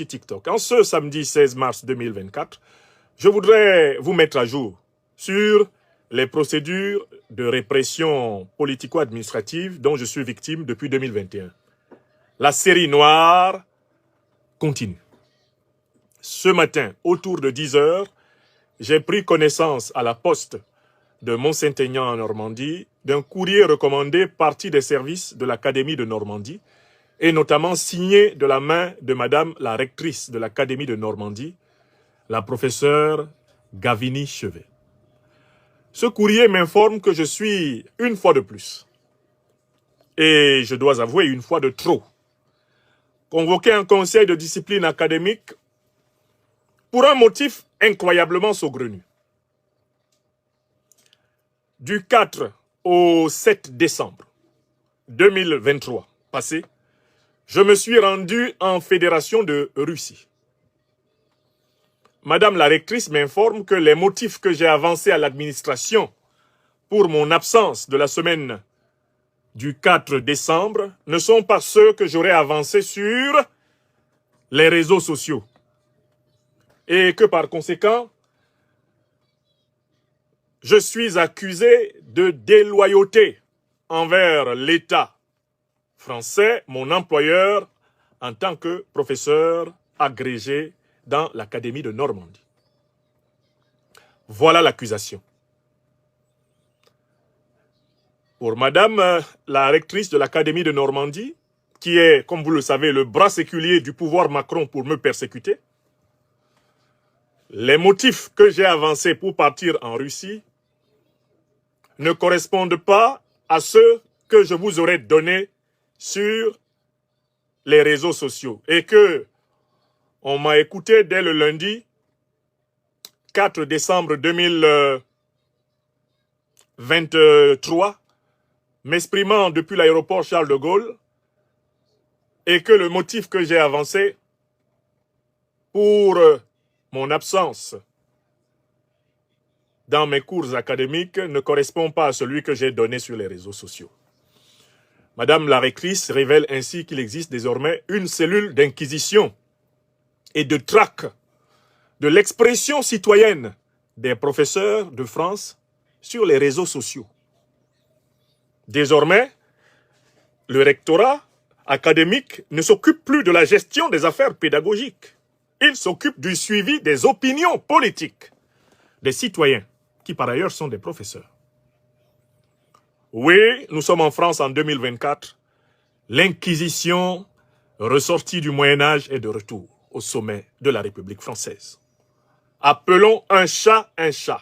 TikTok. En ce samedi 16 mars 2024, je voudrais vous mettre à jour sur les procédures de répression politico-administrative dont je suis victime depuis 2021. La série noire continue. Ce matin, autour de 10 heures, j'ai pris connaissance à la poste de Mont-Saint-Aignan en Normandie d'un courrier recommandé parti des services de l'Académie de Normandie et notamment signé de la main de Madame la rectrice de l'Académie de Normandie, la professeure Gavini Chevet. Ce courrier m'informe que je suis, une fois de plus, et je dois avouer une fois de trop, convoqué un conseil de discipline académique pour un motif incroyablement saugrenu. Du 4 au 7 décembre 2023 passé, je me suis rendu en Fédération de Russie. Madame la rectrice m'informe que les motifs que j'ai avancés à l'administration pour mon absence de la semaine du 4 décembre ne sont pas ceux que j'aurais avancés sur les réseaux sociaux. Et que par conséquent, je suis accusé de déloyauté envers l'État français, mon employeur, en tant que professeur agrégé dans l'Académie de Normandie. Voilà l'accusation. Pour Madame la rectrice de l'Académie de Normandie, qui est, comme vous le savez, le bras séculier du pouvoir Macron pour me persécuter, les motifs que j'ai avancés pour partir en Russie ne correspondent pas à ceux que je vous aurais donnés sur les réseaux sociaux et que on m'a écouté dès le lundi 4 décembre 2023 m'exprimant depuis l'aéroport Charles de Gaulle et que le motif que j'ai avancé pour mon absence dans mes cours académiques ne correspond pas à celui que j'ai donné sur les réseaux sociaux. Madame la rectrice révèle ainsi qu'il existe désormais une cellule d'inquisition et de traque de l'expression citoyenne des professeurs de France sur les réseaux sociaux. Désormais, le rectorat académique ne s'occupe plus de la gestion des affaires pédagogiques. Il s'occupe du suivi des opinions politiques des citoyens, qui par ailleurs sont des professeurs. Oui, nous sommes en France en 2024. L'Inquisition, ressortie du Moyen-Âge, est de retour au sommet de la République française. Appelons un chat un chat.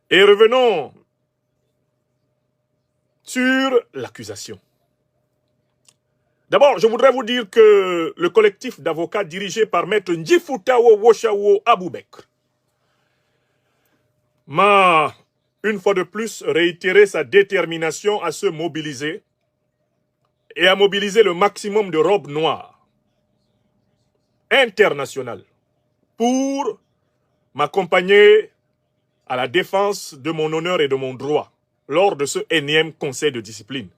Et revenons sur l'accusation. D'abord, je voudrais vous dire que le collectif d'avocats dirigé par Maître Ndjifutawo Woshawo Aboubekr m'a, une fois de plus, réitéré sa détermination à se mobiliser et à mobiliser le maximum de robes noires internationales pour m'accompagner à la défense de mon honneur et de mon droit lors de ce énième conseil de discipline.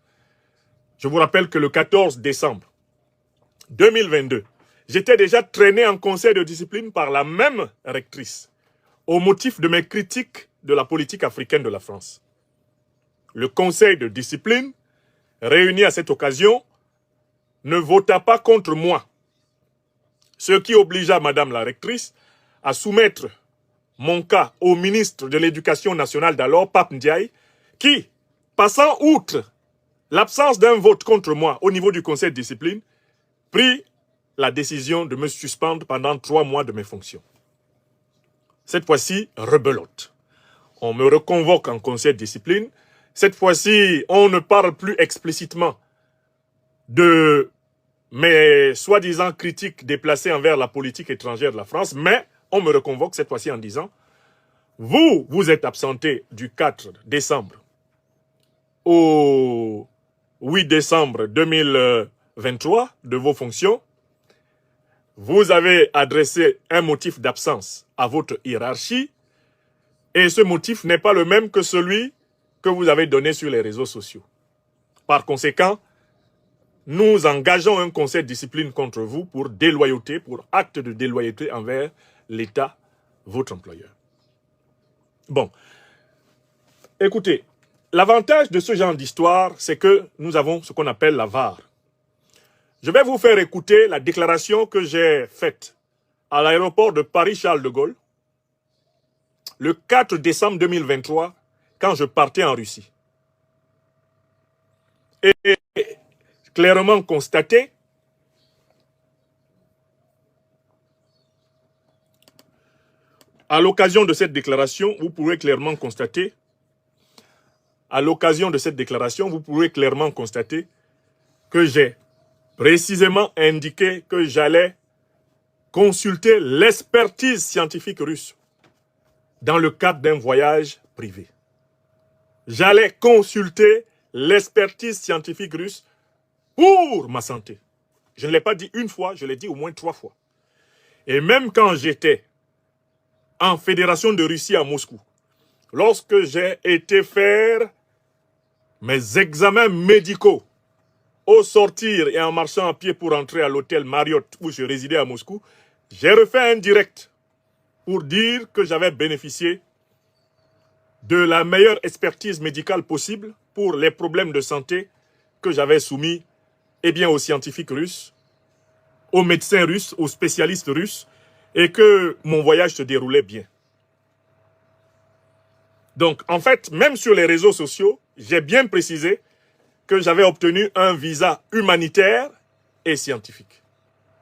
Je vous rappelle que le 14 décembre 2022, j'étais déjà traîné en conseil de discipline par la même rectrice au motif de mes critiques de la politique africaine de la France. Le conseil de discipline, réuni à cette occasion, ne vota pas contre moi, ce qui obligea Madame la rectrice à soumettre mon cas au ministre de l'Éducation nationale d'alors, Pape Ndiaye, qui, passant outre l'absence d'un vote contre moi au niveau du conseil de discipline, prit la décision de me suspendre pendant 3 mois de mes fonctions. Cette fois-ci, rebelote. On me reconvoque en conseil de discipline. Cette fois-ci, on ne parle plus explicitement de mes soi-disant critiques déplacées envers la politique étrangère de la France, mais on me reconvoque cette fois-ci en disant « Vous, vous êtes absenté du 4 décembre au 8 décembre 2023 de vos fonctions. Vous avez adressé un motif d'absence à votre hiérarchie et ce motif n'est pas le même que celui que vous avez donné sur les réseaux sociaux. Par conséquent, nous engageons un conseil de discipline contre vous pour déloyauté, pour acte de déloyauté envers l'État, votre employeur. Bon, écoutez, l'avantage de ce genre d'histoire, c'est que nous avons ce qu'on appelle la VAR. Je vais vous faire écouter la déclaration que j'ai faite à l'aéroport de Paris-Charles de Gaulle le 4 décembre 2023, quand je partais en Russie. Et clairement constaté à l'occasion de cette déclaration, vous pourrez clairement constater que j'ai précisément indiqué que j'allais consulter l'expertise scientifique russe dans le cadre d'un voyage privé. J'allais consulter l'expertise scientifique russe pour ma santé. Je ne l'ai pas dit une fois, je l'ai dit au moins 3 fois. Et même quand j'étais en Fédération de Russie à Moscou, lorsque j'ai été faire mes examens médicaux au sortir et en marchant à pied pour entrer à l'hôtel Marriott où je résidais à Moscou, j'ai refait un direct pour dire que j'avais bénéficié de la meilleure expertise médicale possible pour les problèmes de santé que j'avais soumis aux scientifiques russes, aux médecins russes, aux spécialistes russes, et que mon voyage se déroulait bien. Donc, en fait, même sur les réseaux sociaux, j'ai bien précisé que j'avais obtenu un visa humanitaire et scientifique.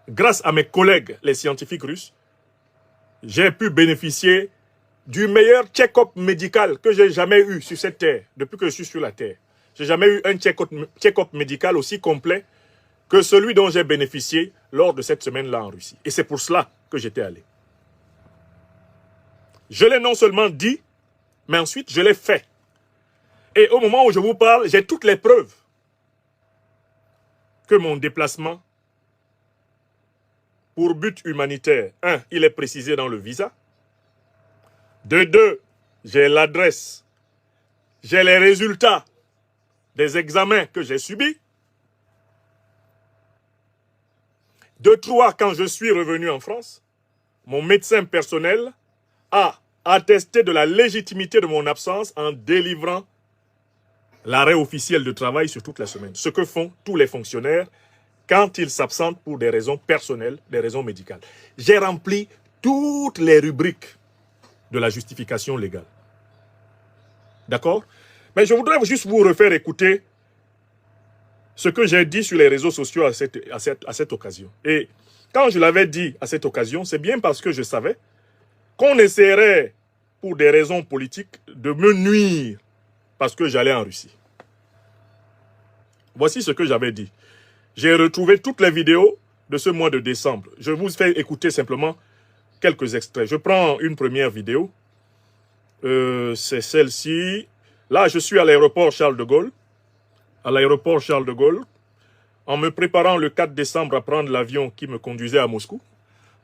Grâce à mes collègues, les scientifiques russes, j'ai pu bénéficier du meilleur check-up médical que j'ai jamais eu sur cette terre, depuis que je suis sur la terre. Je n'ai jamais eu un check-up médical aussi complet que celui dont j'ai bénéficié lors de cette semaine-là en Russie. Et c'est pour cela que j'étais allé. Je l'ai non seulement dit, mais ensuite je l'ai fait. Et au moment où je vous parle, j'ai toutes les preuves que mon déplacement pour but humanitaire, 1, il est précisé dans le visa. De 2, j'ai l'adresse, j'ai les résultats des examens que j'ai subis. De 3, quand je suis revenu en France, mon médecin personnel a attesté de la légitimité de mon absence en délivrant l'arrêt officiel de travail sur toute la semaine. Ce que font tous les fonctionnaires quand ils s'absentent pour des raisons personnelles, des raisons médicales. J'ai rempli toutes les rubriques de la justification légale. D'accord? Mais je voudrais juste vous refaire écouter ce que j'ai dit sur les réseaux sociaux à cette occasion. Et quand je l'avais dit à cette occasion, c'est bien parce que je savais qu'on essaierait, pour des raisons politiques, de me nuire parce que j'allais en Russie. Voici ce que j'avais dit. J'ai retrouvé toutes les vidéos de ce mois de décembre. Je vous fais écouter simplement quelques extraits. Je prends une première vidéo. C'est celle-ci. Là, je suis à l'aéroport Charles de Gaulle. À l'aéroport Charles de Gaulle, en me préparant le 4 décembre à prendre l'avion qui me conduisait à Moscou,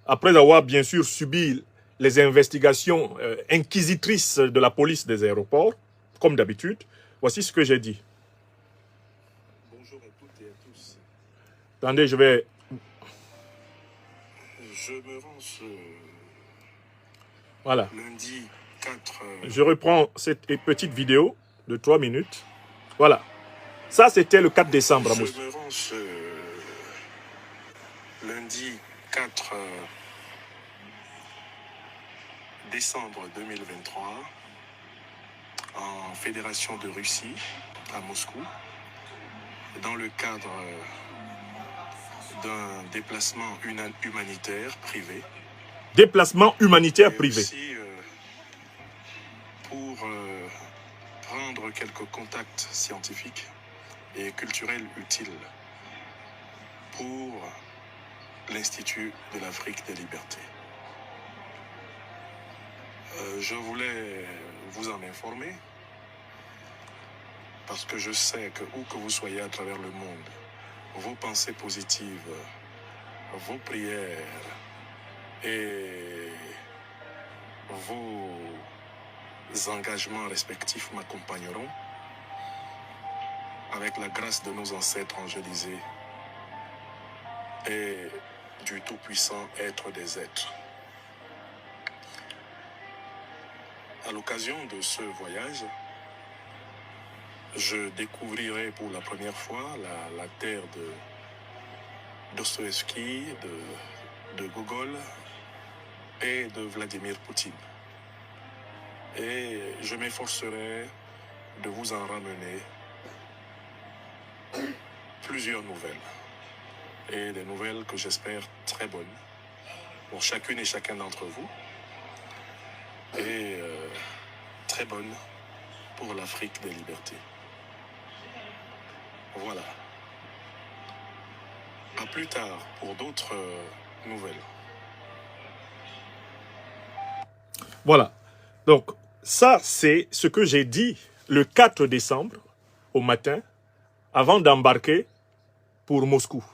après avoir bien sûr subi les investigations inquisitrices de la police des aéroports, comme d'habitude, voici ce que j'ai dit. Bonjour à toutes et à tous. Attendez, je vais... Je me rends ce Voilà. lundi 4... Je reprends cette petite vidéo de 3 minutes. Voilà. Ça, c'était le 4 décembre à Moscou. Je me rends ce lundi 4 décembre 2023 en Fédération de Russie à Moscou dans le cadre d'un déplacement humanitaire privé. Déplacement humanitaire privé. Aussi, pour prendre quelques contacts scientifiques et culturels utiles pour l'Institut de l'Afrique des Libertés. Je voulais vous en informer parce que je sais que où que vous soyez à travers le monde, vos pensées positives, vos prières et vos engagements respectifs m'accompagneront avec la grâce de nos ancêtres angélisés et du Tout-Puissant être des êtres. À l'occasion de ce voyage, je découvrirai pour la première fois la terre de Dostoïevski, de Gogol et de Vladimir Poutine. Et je m'efforcerai de vous en ramener plusieurs nouvelles. Et des nouvelles que j'espère très bonnes pour chacune et chacun d'entre vous. Et très bonnes pour l'Afrique des libertés. Voilà. À plus tard pour d'autres nouvelles. Voilà. Donc, ça, c'est ce que j'ai dit le 4 décembre au matin, avant d'embarquer pour Moscou.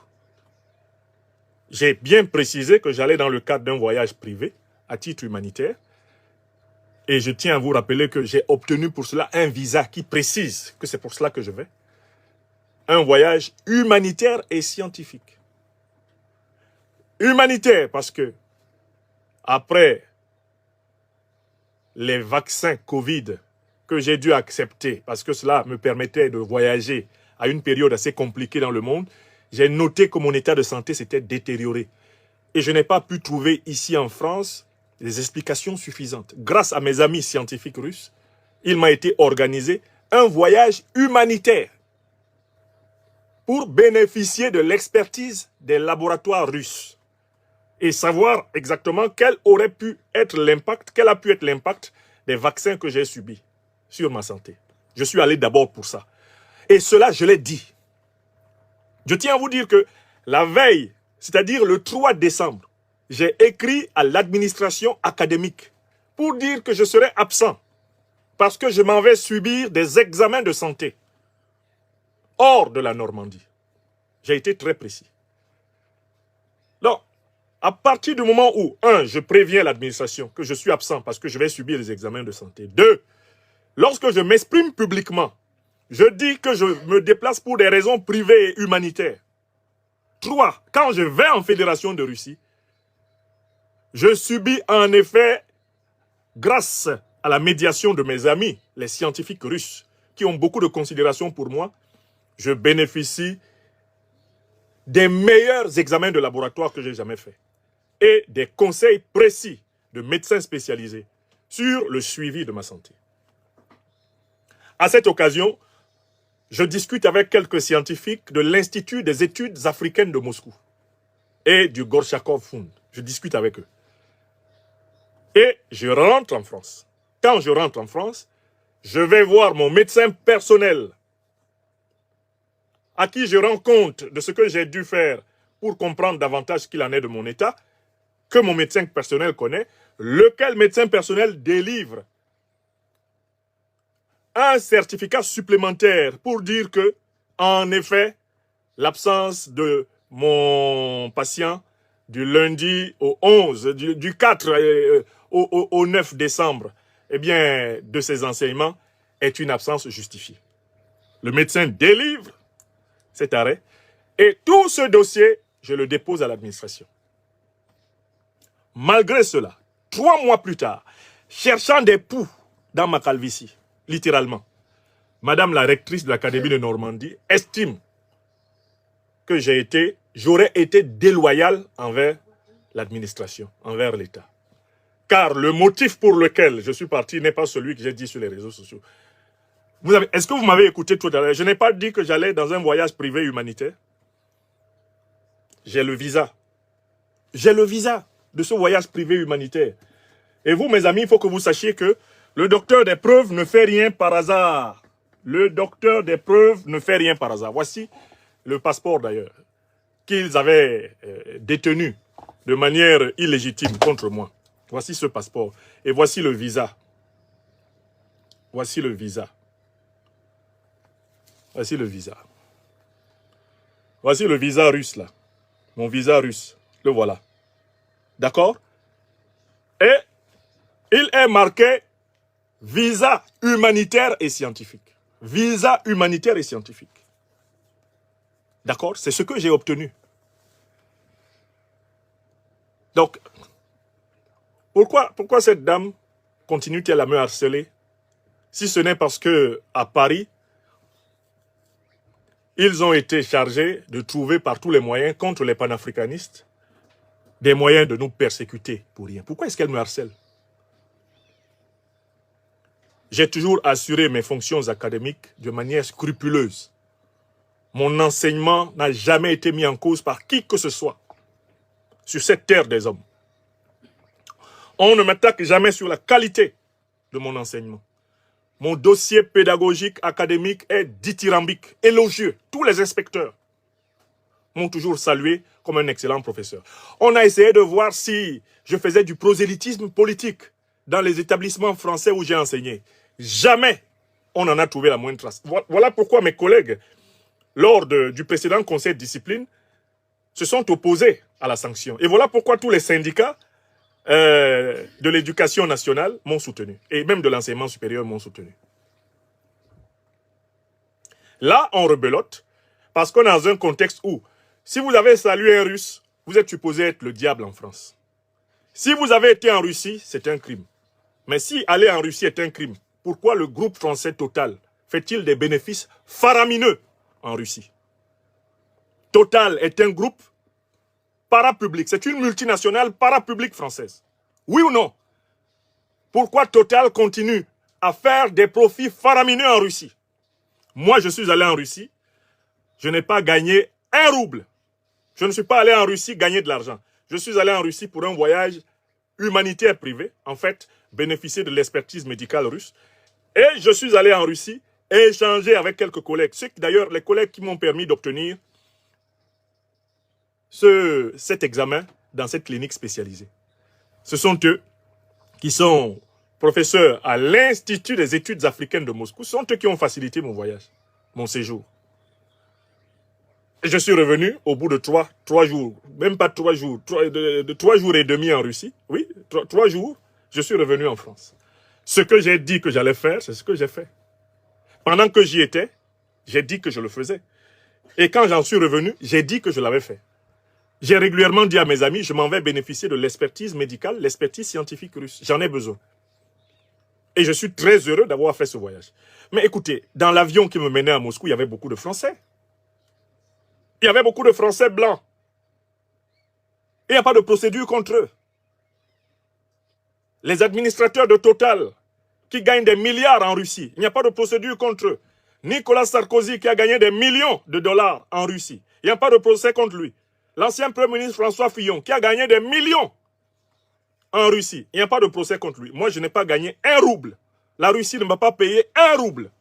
J'ai bien précisé que j'allais dans le cadre d'un voyage privé, à titre humanitaire. Et je tiens à vous rappeler que j'ai obtenu pour cela un visa qui précise que c'est pour cela que je vais. Un voyage humanitaire et scientifique. Humanitaire parce que, après les vaccins Covid que j'ai dû accepter, parce que cela me permettait de voyager à une période assez compliquée dans le monde, j'ai noté que mon état de santé s'était détérioré. Et je n'ai pas pu trouver ici en France des explications suffisantes. Grâce à mes amis scientifiques russes, il m'a été organisé un voyage humanitaire pour bénéficier de l'expertise des laboratoires russes et savoir exactement quel a pu être l'impact des vaccins que j'ai subis sur ma santé. Je suis allé d'abord pour ça. Et cela, je l'ai dit. Je tiens à vous dire que la veille, c'est-à-dire le 3 décembre, j'ai écrit à l'administration académique pour dire que je serais absent parce que je m'en vais subir des examens de santé hors de la Normandie. J'ai été très précis. Donc, à partir du moment où, 1, je préviens l'administration que je suis absent parce que je vais subir les examens de santé. 2, lorsque je m'exprime publiquement, je dis que je me déplace pour des raisons privées et humanitaires. 3, quand je vais en Fédération de Russie, je subis en effet, grâce à la médiation de mes amis, les scientifiques russes, qui ont beaucoup de considération pour moi, je bénéficie des meilleurs examens de laboratoire que j'ai jamais faits et des conseils précis de médecins spécialisés sur le suivi de ma santé. À cette occasion, je discute avec quelques scientifiques de l'Institut des études africaines de Moscou et du Gorchakov Fund. Je discute avec eux. Et je rentre en France. Quand je rentre en France, je vais voir mon médecin personnel à qui je rends compte de ce que j'ai dû faire pour comprendre davantage ce qu'il en est de mon état, que mon médecin personnel connaît, lequel médecin personnel délivre un certificat supplémentaire pour dire que, en effet, l'absence de mon patient du lundi au 11, du 4 au 9 décembre, eh bien, de ces enseignements, est une absence justifiée. Le médecin délivre cet arrêt et tout ce dossier, je le dépose à l'administration. Malgré cela, 3 mois plus tard, cherchant des poux dans ma calvitie, littéralement, Madame la rectrice de l'Académie de Normandie estime que j'aurais été déloyal envers l'administration, envers l'État. Car le motif pour lequel je suis parti n'est pas celui que j'ai dit sur les réseaux sociaux. Est-ce que vous m'avez écouté tout à l'heure? Je n'ai pas dit que j'allais dans un voyage privé humanitaire. J'ai le visa. J'ai le visa de ce voyage privé humanitaire. Et vous, mes amis, il faut que vous sachiez que le docteur des preuves ne fait rien par hasard. Le docteur des preuves ne fait rien par hasard. Voici le passeport d'ailleurs, qu'ils avaient détenu de manière illégitime contre moi. Voici ce passeport. Et voici le visa. Voici le visa. Voici le visa. Voici le visa russe là. Mon visa russe. Le voilà. D'accord? Et il est marqué visa humanitaire et scientifique. Visa humanitaire et scientifique. D'accord? C'est ce que j'ai obtenu. Donc, pourquoi cette dame continue-t-elle à me harceler, si ce n'est parce que à Paris, ils ont été chargés de trouver par tous les moyens contre les panafricanistes des moyens de nous persécuter pour rien. Pourquoi est-ce qu'elle me harcèle? J'ai toujours assuré mes fonctions académiques de manière scrupuleuse. Mon enseignement n'a jamais été mis en cause par qui que ce soit sur cette terre des hommes. On ne m'attaque jamais sur la qualité de mon enseignement. Mon dossier pédagogique académique est dithyrambique, élogieux. Tous les inspecteurs m'ont toujours salué comme un excellent professeur. On a essayé de voir si je faisais du prosélytisme politique dans les établissements français où j'ai enseigné. Jamais on en a trouvé la moindre trace. Voilà pourquoi mes collègues, lors du précédent conseil de discipline, se sont opposés à la sanction. Et voilà pourquoi tous les syndicats de l'éducation nationale m'ont soutenu. Et même de l'enseignement supérieur m'ont soutenu. Là, on rebelote, parce qu'on est dans un contexte où, si vous avez salué un Russe, vous êtes supposé être le diable en France. Si vous avez été en Russie, c'est un crime. Mais si aller en Russie est un crime, pourquoi le groupe français Total fait-il des bénéfices faramineux en Russie? Total est un groupe parapublic, c'est une multinationale parapublique française. Oui ou non? Pourquoi Total continue à faire des profits faramineux en Russie? Moi, je suis allé en Russie, je n'ai pas gagné un rouble. Je ne suis pas allé en Russie gagner de l'argent. Je suis allé en Russie pour un voyage humanitaire privé, en fait, bénéficier de l'expertise médicale russe. Et je suis allé en Russie et échanger avec quelques collègues. D'ailleurs, les collègues qui m'ont permis d'obtenir cet examen dans cette clinique spécialisée. Ce sont eux qui sont professeurs à l'Institut des études africaines de Moscou. Ce sont eux qui ont facilité mon voyage, mon séjour. Et je suis revenu au bout de 3 jours, même pas 3 jours, 3 jours et demi en Russie. Oui, 3 jours, je suis revenu en France. Ce que j'ai dit que j'allais faire, c'est ce que j'ai fait. Pendant que j'y étais, j'ai dit que je le faisais. Et quand j'en suis revenu, j'ai dit que je l'avais fait. J'ai régulièrement dit à mes amis, je m'en vais bénéficier de l'expertise médicale, l'expertise scientifique russe. J'en ai besoin. Et je suis très heureux d'avoir fait ce voyage. Mais écoutez, dans l'avion qui me menait à Moscou, il y avait beaucoup de Français. Il y avait beaucoup de Français blancs. Et il n'y a pas de procédure contre eux. Les administrateurs de Total, qui gagnent des milliards en Russie, il n'y a pas de procédure contre eux. Nicolas Sarkozy, qui a gagné des millions de dollars en Russie, il n'y a pas de procès contre lui. L'ancien Premier ministre François Fillon, qui a gagné des millions en Russie, il n'y a pas de procès contre lui. Moi, je n'ai pas gagné un rouble. La Russie ne m'a pas payé un rouble.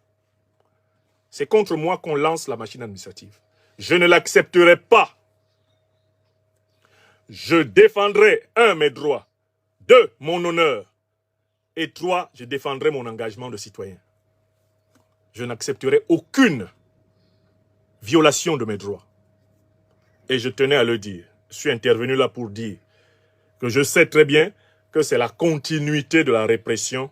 C'est contre moi qu'on lance la machine administrative. Je ne l'accepterai pas. Je défendrai, 1, mes droits, 2, mon honneur, et 3, je défendrai mon engagement de citoyen. Je n'accepterai aucune violation de mes droits. Et je tenais à le dire. Je suis intervenu là pour dire que je sais très bien que c'est la continuité de la répression,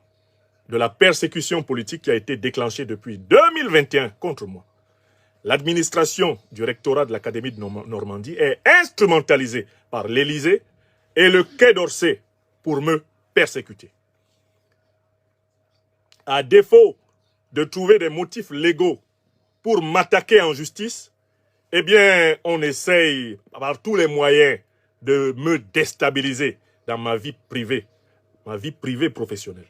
de la persécution politique qui a été déclenchée depuis 2021 contre moi. L'administration du rectorat de l'Académie de Normandie est instrumentalisée par l'Élysée et le Quai d'Orsay pour me persécuter. À défaut de trouver des motifs légaux pour m'attaquer en justice, eh bien, on essaye par tous les moyens de me déstabiliser dans ma vie privée professionnelle.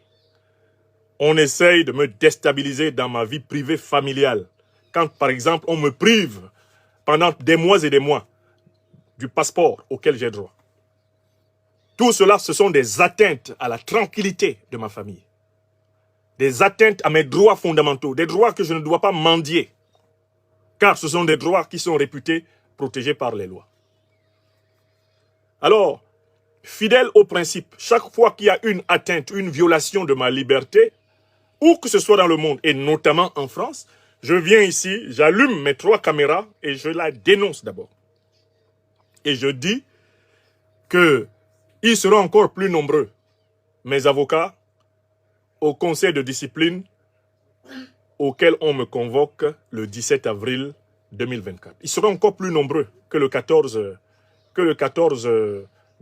On essaye de me déstabiliser dans ma vie privée familiale. Quand, par exemple, on me prive pendant des mois et des mois du passeport auquel j'ai droit. Tout cela, ce sont des atteintes à la tranquillité de ma famille. Des atteintes à mes droits fondamentaux, des droits que je ne dois pas mendier. Car ce sont des droits qui sont réputés protégés par les lois. Alors, fidèle au principe, chaque fois qu'il y a une atteinte, une violation de ma liberté, où que ce soit dans le monde, et notamment en France, je viens ici, j'allume mes 3 caméras et je la dénonce d'abord. Et je dis qu'ils seront encore plus nombreux, mes avocats, au conseil de discipline auquel on me convoque le 17 avril 2024. Ils seront encore plus nombreux que le 14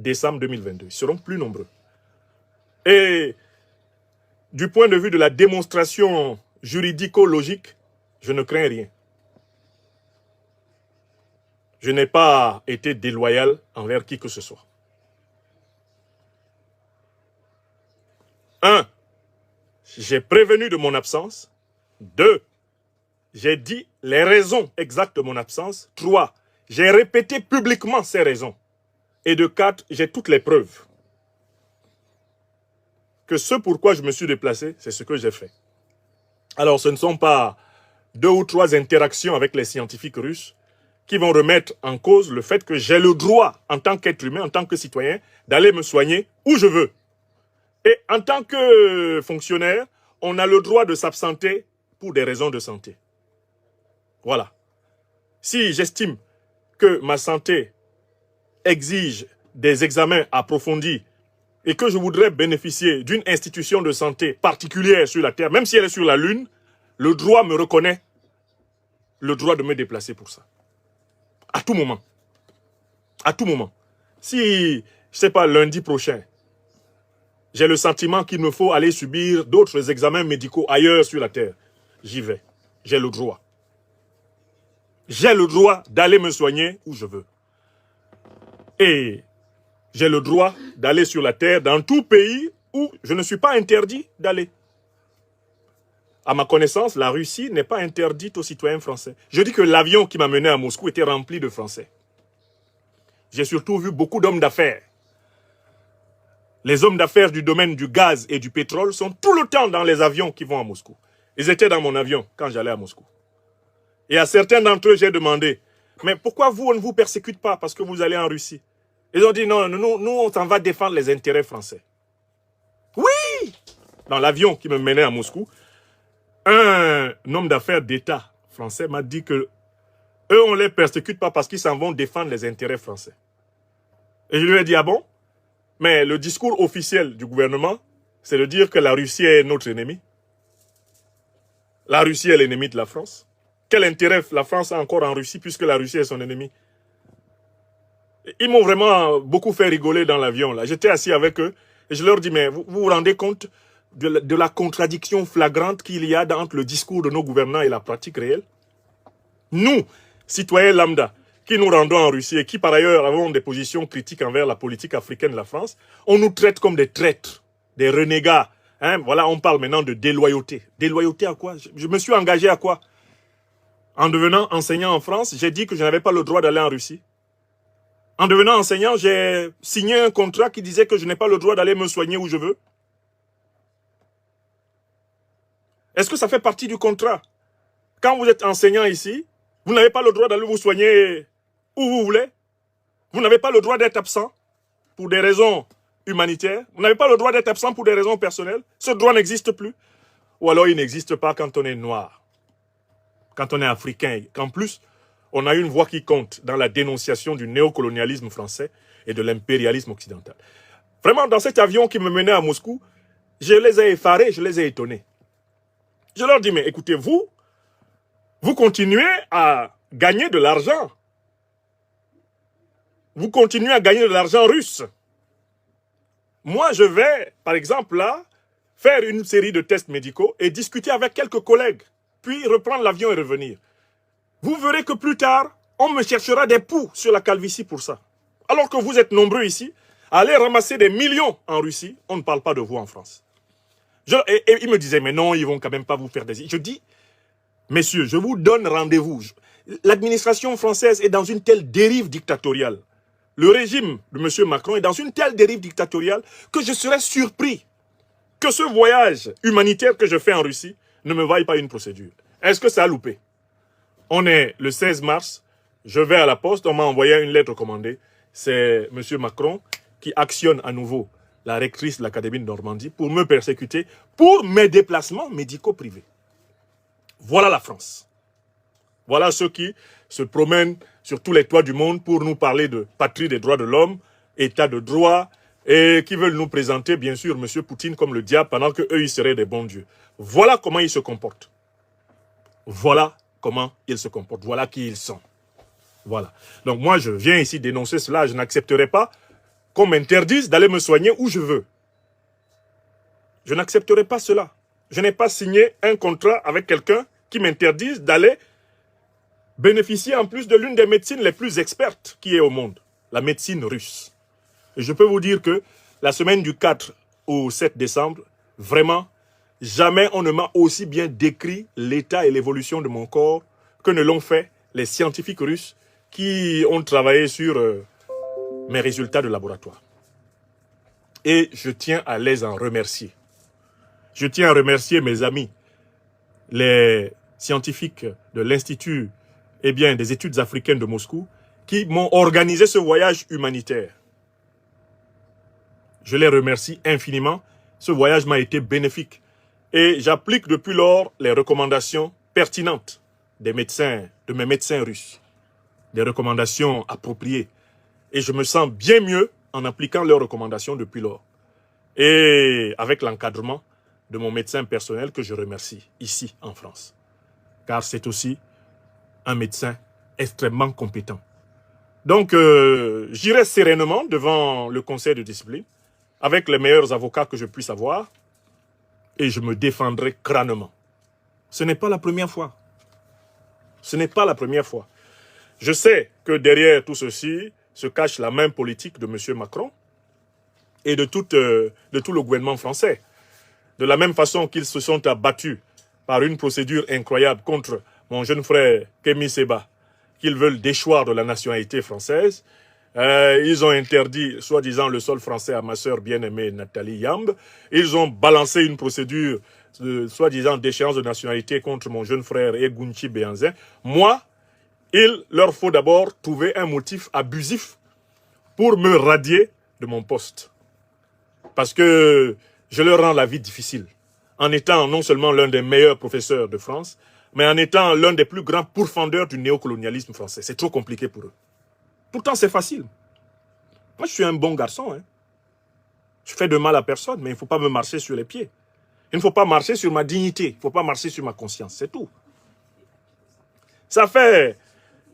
décembre 2022. Ils seront plus nombreux. Et du point de vue de la démonstration juridico-logique, je ne crains rien. Je n'ai pas été déloyal envers qui que ce soit. 1. J'ai prévenu de mon absence. 2. J'ai dit les raisons exactes de mon absence. 3. J'ai répété publiquement ces raisons. Et de 4, j'ai toutes les preuves. Que ce pourquoi je me suis déplacé, c'est ce que j'ai fait. Alors, ce ne sont pas 2 ou 3 interactions avec les scientifiques russes qui vont remettre en cause le fait que j'ai le droit, en tant qu'être humain, en tant que citoyen, d'aller me soigner où je veux. Et en tant que fonctionnaire, on a le droit de s'absenter pour des raisons de santé. Voilà. Si j'estime que ma santé exige des examens approfondis et que je voudrais bénéficier d'une institution de santé particulière sur la Terre, même si elle est sur la Lune, le droit me reconnaît le droit de me déplacer pour ça. À tout moment. À tout moment. Si, je ne sais pas, lundi prochain, j'ai le sentiment qu'il me faut aller subir d'autres examens médicaux ailleurs sur la Terre, j'y vais. J'ai le droit. J'ai le droit d'aller me soigner où je veux. Et j'ai le droit d'aller sur la Terre dans tout pays où je ne suis pas interdit d'aller. À ma connaissance, la Russie n'est pas interdite aux citoyens français. Je dis que l'avion qui m'a mené à Moscou était rempli de Français. J'ai surtout vu beaucoup d'hommes d'affaires. Les hommes d'affaires du domaine du gaz et du pétrole sont tout le temps dans les avions qui vont à Moscou. Ils étaient dans mon avion quand j'allais à Moscou. Et à certains d'entre eux, j'ai demandé, mais pourquoi vous, on ne vous persécute pas parce que vous allez en Russie? Ils ont dit, non, nous on s'en va défendre les intérêts français. Oui! Dans l'avion qui me menait à Moscou, un homme d'affaires d'État français m'a dit que eux, on ne les persécute pas parce qu'ils s'en vont défendre les intérêts français. Et je lui ai dit, ah bon? Mais le discours officiel du gouvernement, c'est de dire que la Russie est notre ennemi. La Russie est l'ennemi de la France. Quel intérêt la France a encore en Russie puisque la Russie est son ennemi? Ils m'ont vraiment beaucoup fait rigoler dans l'avion. J'étais assis avec eux et je leur dis, mais vous vous rendez compte de la contradiction flagrante qu'il y a entre le discours de nos gouvernants et la pratique réelle? Nous, citoyens lambda, qui nous rendons en Russie et qui par ailleurs avons des positions critiques envers la politique africaine de la France, on nous traite comme des traîtres, des renégats. Hein? Voilà, on parle maintenant de déloyauté. Déloyauté à quoi? Je me suis engagé à quoi? En devenant enseignant en France, j'ai dit que je n'avais pas le droit d'aller en Russie. En devenant enseignant, j'ai signé un contrat qui disait que je n'ai pas le droit d'aller me soigner où je veux. Est-ce que ça fait partie du contrat? Quand vous êtes enseignant ici, vous n'avez pas le droit d'aller vous soigner où vous voulez. Vous n'avez pas le droit d'être absent pour des raisons humanitaires. Vous n'avez pas le droit d'être absent pour des raisons personnelles. Ce droit n'existe plus. Ou alors il n'existe pas quand on est noir, quand on est africain, qu'en plus, on a une voix qui compte dans la dénonciation du néocolonialisme français et de l'impérialisme occidental. Vraiment, dans cet avion qui me menait à Moscou, je les ai effarés, je les ai étonnés. Je leur dis, mais écoutez, vous continuez à gagner de l'argent. Vous continuez à gagner de l'argent russe. Moi, je vais, par exemple, là, faire une série de tests médicaux et discuter avec quelques collègues, puis reprendre l'avion et revenir. Vous verrez que plus tard, on me cherchera des poux sur la calvitie pour ça. Alors que vous êtes nombreux ici, à aller ramasser des millions en Russie, on ne parle pas de vous en France. Et ils me disaient, mais non, ils vont quand même pas vous faire des... Je dis, messieurs, je vous donne rendez-vous. L'administration française est dans une telle dérive dictatoriale. Le régime de M. Macron est dans une telle dérive dictatoriale que je serais surpris que ce voyage humanitaire que je fais en Russie ne me vaille pas une procédure. Est-ce que ça a loupé? On est le 16 mars, je vais à la poste, on m'a envoyé une lettre commandée. C'est M. Macron qui actionne à nouveau la rectrice de l'Académie de Normandie pour me persécuter pour mes déplacements médicaux privés. Voilà la France. Voilà ceux qui se promènent sur tous les toits du monde pour nous parler de patrie des droits de l'homme, état de droit, et qui veulent nous présenter, bien sûr, M. Poutine comme le diable, pendant qu'eux, ils seraient des bons dieux. Voilà comment ils se comportent. Voilà comment ils se comportent. Voilà qui ils sont. Voilà. Donc moi, je viens ici dénoncer cela. Je n'accepterai pas qu'on m'interdise d'aller me soigner où je veux. Je n'accepterai pas cela. Je n'ai pas signé un contrat avec quelqu'un qui m'interdise d'aller bénéficier en plus de l'une des médecines les plus expertes qui est au monde, la médecine russe. Et je peux vous dire que la semaine du 4 au 7 décembre, vraiment, jamais on ne m'a aussi bien décrit l'état et l'évolution de mon corps que ne l'ont fait les scientifiques russes qui ont travaillé sur mes résultats de laboratoire. Et je tiens à les en remercier. Je tiens à remercier mes amis, les scientifiques de l'Institut des études africaines de Moscou, qui m'ont organisé ce voyage humanitaire. Je les remercie infiniment. Ce voyage m'a été bénéfique. Et j'applique depuis lors les recommandations pertinentes des médecins, de mes médecins russes. Des recommandations appropriées. Et je me sens bien mieux en appliquant leurs recommandations depuis lors. Et avec l'encadrement de mon médecin personnel que je remercie ici en France. Car c'est aussi un médecin extrêmement compétent. Donc, j'irai sereinement devant le conseil de discipline avec les meilleurs avocats que je puisse avoir et je me défendrai crânement. Ce n'est pas la première fois. Ce n'est pas la première fois. Je sais que derrière tout ceci se cache la main politique de M. Macron et de tout le gouvernement français. De la même façon qu'ils se sont abattus par une procédure incroyable contre mon jeune frère Kémy Séba, qu'ils veulent déchoir de la nationalité française. Ils ont interdit, soi-disant, le sol français à ma sœur bien-aimée Nathalie Yamb. Ils ont balancé une procédure, soi-disant, d'échéance de nationalité contre mon jeune frère Egunchi Béanzin. Moi, il leur faut d'abord trouver un motif abusif pour me radier de mon poste. Parce que je leur rends la vie difficile, en étant non seulement l'un des meilleurs professeurs de France, mais en étant l'un des plus grands pourfendeurs du néocolonialisme français. C'est trop compliqué pour eux. Pourtant, c'est facile. Moi, je suis un bon garçon. Hein. Je fais de mal à personne, mais il ne faut pas me marcher sur les pieds. Il ne faut pas marcher sur ma dignité. Il ne faut pas marcher sur ma conscience. C'est tout. Ça fait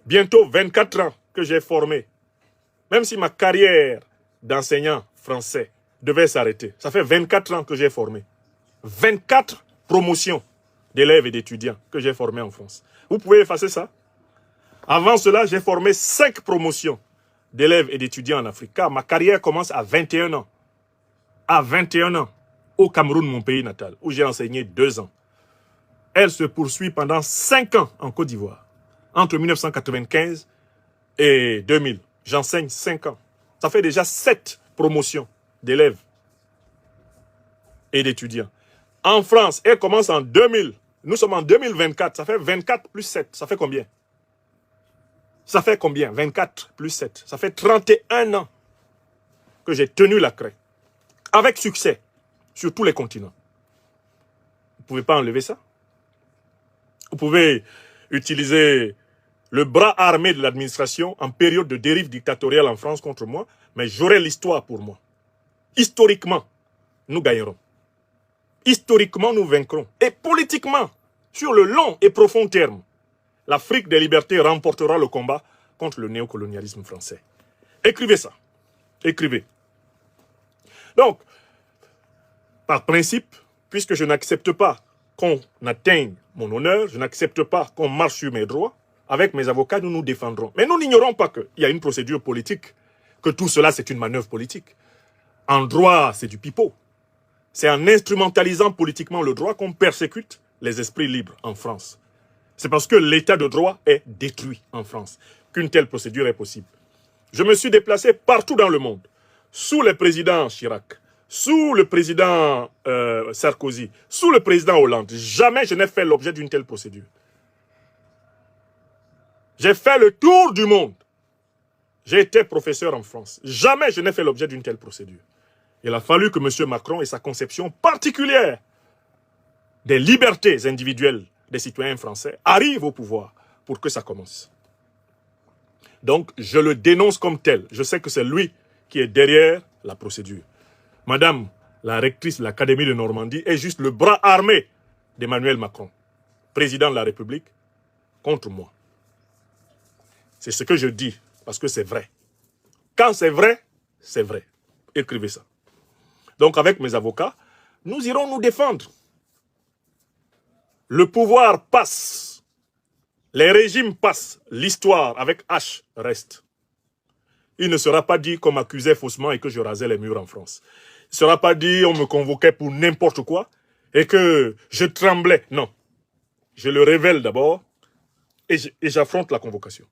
bientôt 24 ans que j'ai formé. Même si ma carrière d'enseignant français devait s'arrêter. Ça fait 24 ans que j'ai formé. 24 promotions d'élèves et d'étudiants que j'ai formés en France. Vous pouvez effacer ça? Avant cela, j'ai formé 5 promotions d'élèves et d'étudiants en Afrique. Car ma carrière commence à 21 ans. À 21 ans, au Cameroun, mon pays natal, où j'ai enseigné 2 ans. Elle se poursuit pendant 5 ans en Côte d'Ivoire. Entre 1995 et 2000. J'enseigne 5 ans. Ça fait déjà 7 promotions d'élèves et d'étudiants. En France, elle commence en 2000. Nous sommes en 2024. Ça fait 24 plus 7. Ça fait combien? Ça fait combien? 24 plus 7. Ça fait 31 ans que j'ai tenu la craie. Avec succès. Sur tous les continents. Vous ne pouvez pas enlever ça. Vous pouvez utiliser le bras armé de l'administration en période de dérive dictatoriale en France contre moi, mais j'aurai l'histoire pour moi. Historiquement, nous gagnerons. Historiquement, nous vaincrons. Et politiquement, sur le long et profond terme, l'Afrique des libertés remportera le combat contre le néocolonialisme français. Écrivez ça. Écrivez. Donc, par principe, puisque je n'accepte pas qu'on atteigne mon honneur, je n'accepte pas qu'on marche sur mes droits, avec mes avocats, nous nous défendrons. Mais nous n'ignorons pas qu'il y a une procédure politique, que tout cela, c'est une manœuvre politique. En droit, c'est du pipeau. C'est en instrumentalisant politiquement le droit qu'on persécute les esprits libres en France. C'est parce que l'état de droit est détruit en France qu'une telle procédure est possible. Je me suis déplacé partout dans le monde, sous le président Chirac, sous le président Sarkozy, sous le président Hollande. Jamais je n'ai fait l'objet d'une telle procédure. J'ai fait le tour du monde. J'ai été professeur en France. Jamais je n'ai fait l'objet d'une telle procédure. Il a fallu que M. Macron et sa conception particulière des libertés individuelles des citoyens français arrivent au pouvoir pour que ça commence. Donc, je le dénonce comme tel. Je sais que c'est lui qui est derrière la procédure. Madame la rectrice de l'Académie de Normandie est juste le bras armé d'Emmanuel Macron, président de la République, contre moi. C'est ce que je dis, parce que c'est vrai. Quand c'est vrai, c'est vrai. Écrivez ça. Donc avec mes avocats, nous irons nous défendre. Le pouvoir passe. Les régimes passent. L'histoire avec H reste. Il ne sera pas dit qu'on m'accusait faussement et que je rasais les murs en France. Il ne sera pas dit qu'on me convoquait pour n'importe quoi et que je tremblais. Non. Je le révèle d'abord et j'affronte la convocation.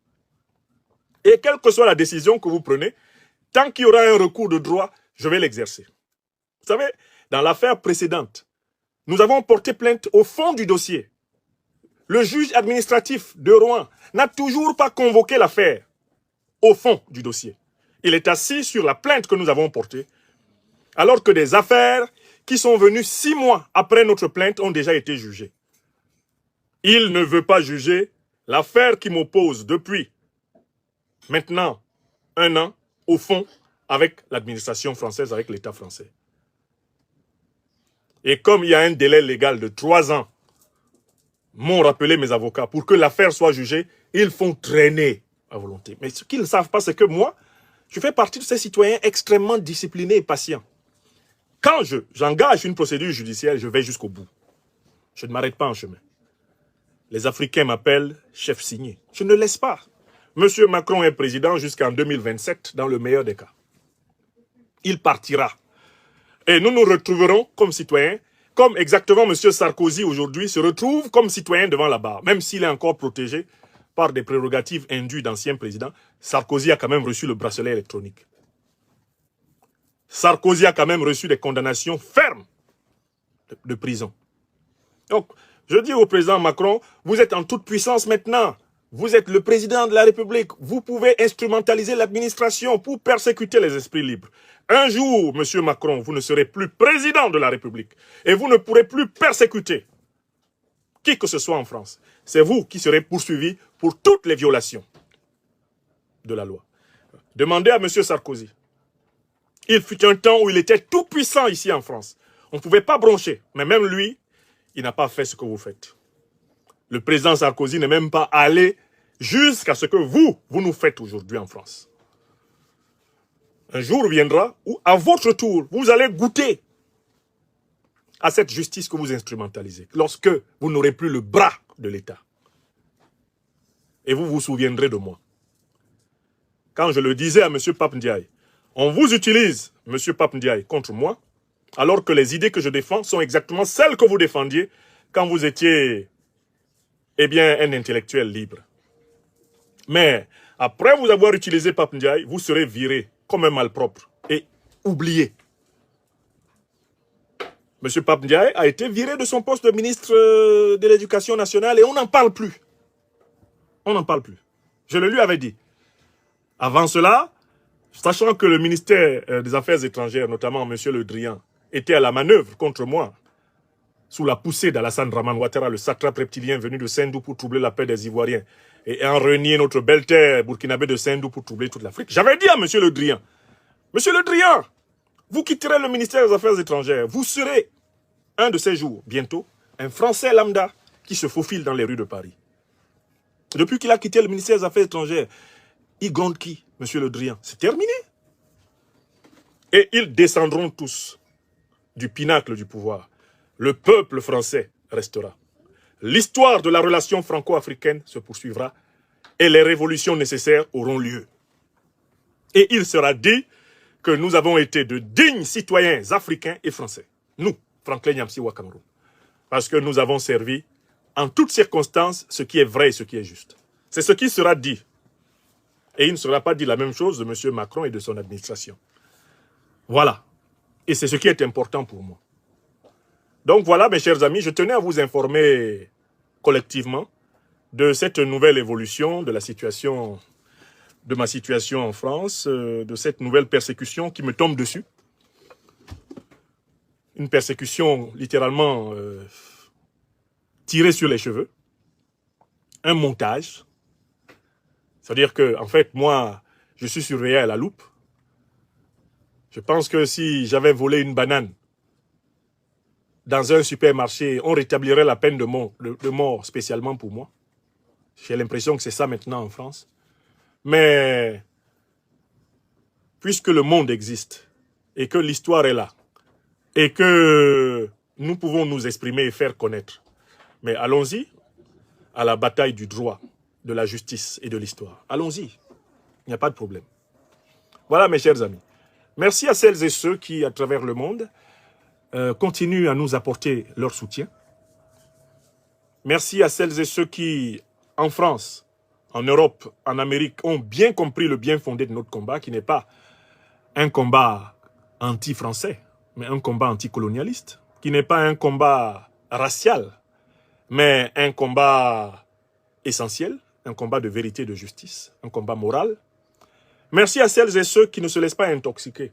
Et quelle que soit la décision que vous prenez, tant qu'il y aura un recours de droit, je vais l'exercer. Vous savez, dans l'affaire précédente, nous avons porté plainte au fond du dossier. Le juge administratif de Rouen n'a toujours pas convoqué l'affaire au fond du dossier. Il est assis sur la plainte que nous avons portée, alors que des affaires qui sont venues 6 mois après notre plainte ont déjà été jugées. Il ne veut pas juger l'affaire qui m'oppose depuis maintenant 1 an, au fond, avec l'administration française, avec l'État français. Et comme il y a un délai légal de 3 ans, m'ont rappelé mes avocats, pour que l'affaire soit jugée, ils font traîner à volonté. Mais ce qu'ils ne savent pas, c'est que moi, je fais partie de ces citoyens extrêmement disciplinés et patients. Quand j'engage une procédure judiciaire, je vais jusqu'au bout. Je ne m'arrête pas en chemin. Les Africains m'appellent chef signé. Je ne laisse pas. Monsieur Macron est président jusqu'en 2027, dans le meilleur des cas. Il partira. Et nous nous retrouverons comme citoyens, comme exactement M. Sarkozy aujourd'hui se retrouve comme citoyen devant la barre, même s'il est encore protégé par des prérogatives indues d'anciens présidents. Sarkozy a quand même reçu le bracelet électronique. Sarkozy a quand même reçu des condamnations fermes de prison. Donc, je dis au président Macron, vous êtes en toute puissance maintenant. Vous êtes le président de la République. Vous pouvez instrumentaliser l'administration pour persécuter les esprits libres. Un jour, monsieur Macron, vous ne serez plus président de la République. Et vous ne pourrez plus persécuter qui que ce soit en France. C'est vous qui serez poursuivi pour toutes les violations de la loi. Demandez à monsieur Sarkozy. Il fut un temps où il était tout puissant ici en France. On ne pouvait pas broncher. Mais même lui, il n'a pas fait ce que vous faites. Le président Sarkozy n'est même pas allé jusqu'à ce que vous nous faites aujourd'hui en France. Un jour viendra où, à votre tour, vous allez goûter à cette justice que vous instrumentalisez, lorsque vous n'aurez plus le bras de l'État. Et vous vous souviendrez de moi. Quand je le disais à M. Pape Ndiaye, on vous utilise, M. Pape Ndiaye, contre moi, alors que les idées que je défends sont exactement celles que vous défendiez quand vous étiez, eh bien, un intellectuel libre. Mais, après vous avoir utilisé Pape Ndiaye, vous serez viré comme un malpropre et oublié. M. Pape Ndiaye a été viré de son poste de ministre de l'Éducation nationale et on n'en parle plus. On n'en parle plus. Je le lui avais dit. Avant cela, sachant que le ministère des Affaires étrangères, notamment M. Le Drian, était à la manœuvre contre moi, sous la poussée d'Alassane Draman Ouattara, le satrape reptilien venu de Sendou pour troubler la paix des Ivoiriens, et en renier notre belle terre burkinabé de Sendou pour troubler toute l'Afrique. J'avais dit à M. Le Drian, Monsieur Le Drian, vous quitterez le ministère des Affaires étrangères, vous serez, un de ces jours, bientôt, un Français lambda qui se faufile dans les rues de Paris. Depuis qu'il a quitté le ministère des Affaires étrangères, il gronde qui, M. Le Drian? C'est terminé. Et ils descendront tous du pinacle du pouvoir. Le peuple français restera. L'histoire de la relation franco-africaine se poursuivra et les révolutions nécessaires auront lieu. Et il sera dit que nous avons été de dignes citoyens africains et français. Nous, Franklin Nyamsi Cameroun. Parce que nous avons servi en toutes circonstances ce qui est vrai et ce qui est juste. C'est ce qui sera dit. Et il ne sera pas dit la même chose de M. Macron et de son administration. Voilà. Et c'est ce qui est important pour moi. Donc voilà, mes chers amis, je tenais à vous informer collectivement de cette nouvelle évolution de la situation, de ma situation en France, de cette nouvelle persécution qui me tombe dessus. Une persécution littéralement tirée sur les cheveux. Un montage. C'est-à-dire que, en fait, moi, je suis surveillé à la loupe. Je pense que si j'avais volé une banane dans un supermarché, on rétablirait la peine de mort spécialement pour moi. J'ai l'impression que c'est ça maintenant en France. Mais puisque le monde existe et que l'histoire est là et que nous pouvons nous exprimer et faire connaître. Mais allons-y à la bataille du droit, de la justice et de l'histoire. Allons-y, il n'y a pas de problème. Voilà mes chers amis. Merci à celles et ceux qui, à travers le monde, continuent à nous apporter leur soutien. Merci à celles et ceux qui, en France, en Europe, en Amérique, ont bien compris le bien fondé de notre combat, qui n'est pas un combat anti-français, mais un combat anticolonialiste, qui n'est pas un combat racial, mais un combat essentiel, un combat de vérité et de justice, un combat moral. Merci à celles et ceux qui ne se laissent pas intoxiquer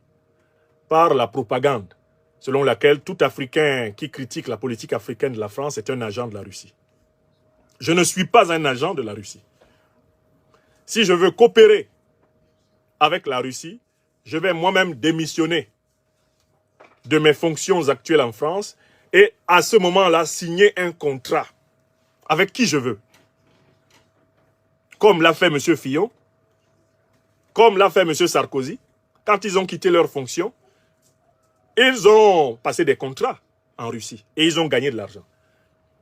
par la propagande, selon laquelle tout Africain qui critique la politique africaine de la France est un agent de la Russie. Je ne suis pas un agent de la Russie. Si je veux coopérer avec la Russie, je vais moi-même démissionner de mes fonctions actuelles en France et à ce moment-là signer un contrat avec qui je veux. Comme l'a fait M. Fillon, comme l'a fait M. Sarkozy, quand ils ont quitté leurs fonctions, ils ont passé des contrats en Russie et ils ont gagné de l'argent.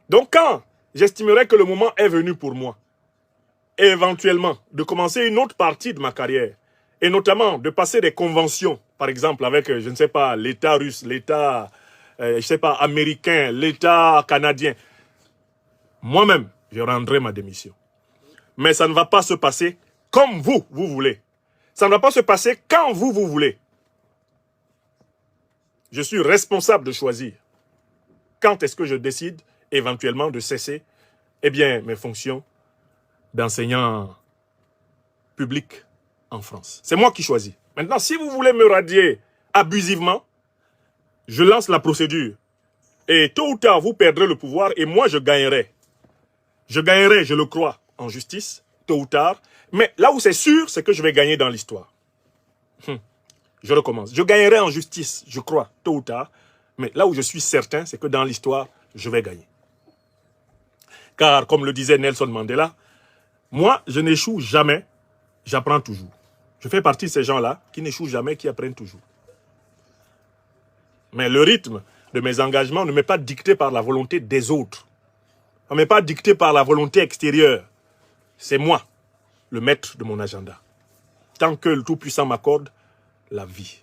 Donc quand j'estimerais que le moment est venu pour moi, éventuellement, de commencer une autre partie de ma carrière, et notamment de passer des conventions, par exemple avec, je ne sais pas, l'État russe, l'État, je ne sais pas, américain, l'État canadien, moi-même, je rendrai ma démission. Mais ça ne va pas se passer comme vous voulez. Ça ne va pas se passer quand vous voulez. Je suis responsable de choisir quand est-ce que je décide éventuellement de cesser mes fonctions d'enseignant public en France. C'est moi qui choisis. Maintenant, si vous voulez me radier abusivement, je lance la procédure. Et tôt ou tard, vous perdrez le pouvoir et moi, je gagnerai. Je gagnerai, je le crois, en justice, tôt ou tard. Mais là où c'est sûr, c'est que je vais gagner dans l'histoire. Je recommence. Je gagnerai en justice, je crois, tôt ou tard. Mais là où je suis certain, c'est que dans l'histoire, je vais gagner. Car, comme le disait Nelson Mandela, moi, je n'échoue jamais, j'apprends toujours. Je fais partie de ces gens-là qui n'échouent jamais, qui apprennent toujours. Mais le rythme de mes engagements ne m'est pas dicté par la volonté des autres. Ça ne m'est pas dicté par la volonté extérieure. C'est moi, le maître de mon agenda. Tant que le Tout-Puissant m'accorde la vie.